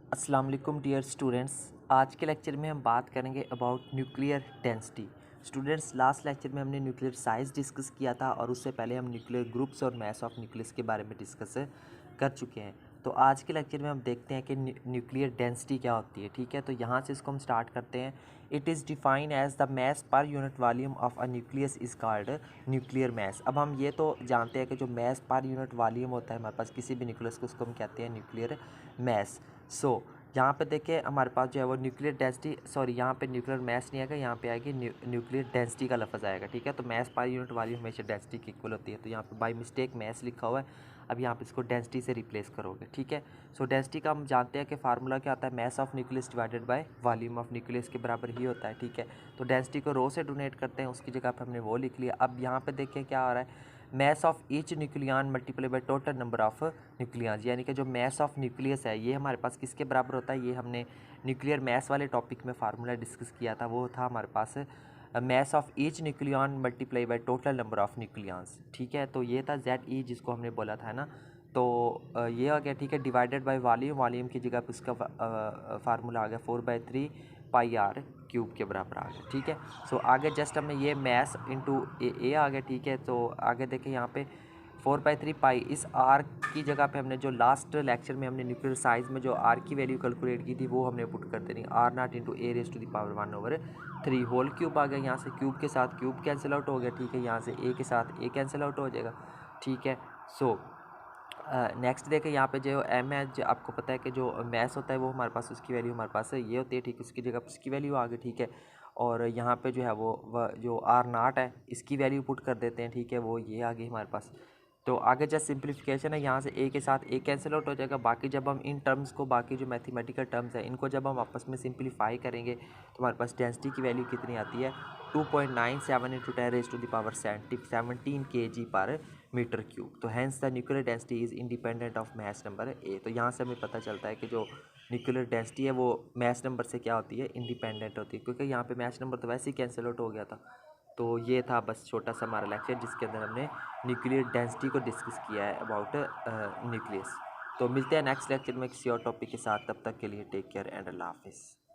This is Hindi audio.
अस्सलाम वालेकुम डियर स्टूडेंट्स। आज के लेक्चर में हम बात करेंगे about nuclear density. Students, last lecture में हमने न्यूक्लियर साइज़ डिस्कस किया था और उससे पहले हम न्यूक्लियर ग्रुप्स और मास ऑफ न्यूक्लियस के बारे में डिस्कस कर चुके हैं। तो आज के लेक्चर में हम देखते हैं कि न्यूक्लियर डेंसिटी क्या होती है। ठीक है, तो यहाँ से इसको हम स्टार्ट करते हैं। It is define as the mass per unit volume of a nucleus is called nuclear mass. अब हम ये तो जानते हैं कि जो मास पर यूनिट वॉल्यूम होता है हमारे पास किसी भी न्यूक्लियस को, उसको हम कहते हैं न्यूक्लियर मास। सो यहाँ पे देखिए हमारे पास जो है वो न्यूक्लियर डेंसिटी, सॉरी यहाँ पे न्यूक्लियर मास नहीं आएगा, यहाँ पे आएगी न्यूक्लियर डेंसिटी का लफ्ज़ आएगा। ठीक है, तो मास पर यूनिट वॉल्यूम हमेशा डेंसिटी की इक्वल होती है। तो यहाँ पे बाय मिस्टेक मास लिखा हुआ है, अब यहाँ पे इसको डेंसिटी से रिप्लेस करोगे। ठीक है, सो डेंसिटी का हम जानते हैं कि फार्मूला क्या आता है, mass of nucleus divided by volume of nucleus के बराबर ही होता है। ठीक है, तो डेंसिटी को रो से डोनेट करते हैं, उसकी जगह पर हमने वो लिख लिया। अब यहाँ पे देखिए क्या हो रहा है, मास of each nucleon multiply by total number of nucleons, यानी कि जो मास ऑफ न्यूक्लियस है ये हमारे पास किसके बराबर होता है। ये हमने न्यूक्लियर मास वाले टॉपिक में फार्मूला डिस्कस किया था, वो था हमारे पास mass of each nucleon multiply by total number of nucleons. ठीक है, तो ये था जेड ई जिसको हमने बोला था ना, तो ये आ गया। ठीक है, डिवाइडेड बाय वॉल्यूम, वॉल्यूम की जगह पर उसका फार्मूला आ गया 4/3 पाई आर क्यूब के बराबर आ गया। ठीक है, सो आगे जस्ट हमें ये मैस इंटू ए आ गया। ठीक है, तो आगे देखें यहाँ पे 4/3 पाई, इस आर की जगह पे हमने जो लास्ट लेक्चर में हमने न्यूक्लियर साइज में जो आर की वैल्यू कैलकुलेट की थी वो हमने पुट कर देनी, R naught into A raise to the power 1/3 whole cube आ गया। यहाँ से क्यूब के साथ क्यूब कैंसिल आउट हो गया। ठीक है, यहाँ से ए के साथ ए कैंसिल आउट हो जाएगा। ठीक है, सो नेक्स्ट देखें यहाँ पे जो एम है, जो आपको पता है कि जो मैस होता है वो हमारे पास, उसकी वैल्यू हमारे पास ये होती है। ठीक है, उसकी जगह पर उसकी वैल्यू आ गई। ठीक है, और यहाँ पे जो है वो जो आर नाट है इसकी वैल्यू पुट कर देते हैं। ठीक है, वो ये आ गई हमारे पास। तो आगे जस्ट सिंप्लीफिकेशन है, यहाँ से ए के साथ ए कैंसिल आउट हो जाएगा। बाकी जब हम इन टर्म्स को, बाकी जो मैथमेटिकल टर्म्स है इनको जब हम आपस में सिंप्लीफाई करेंगे तो हमारे पास डेंसिटी की वैल्यू कितनी आती है, 2.97 into 10 raise to the power 17 kg per metre cube. तो hence the nuclear density is independent of mass number A. तो यहाँ से हमें पता चलता है कि जो न्यूक्लियर डेंसिटी है वो मास नंबर से क्या होती है, इंडिपेंडेंट होती है, क्योंकि यहाँ पे मास नंबर तो वैसे ही कैंसिल आउट हो गया था। तो ये था बस छोटा सा हमारा लेक्चर जिसके अंदर हमने न्यूक्लियर डेंसिटी को डिस्कस किया है अबाउट न्यूक्लियस। तो मिलते हैं नेक्स्ट लेक्चर में किसी और टॉपिक के साथ, तब तक के लिए टेक केयर एंड अल्लाह हाफिज़।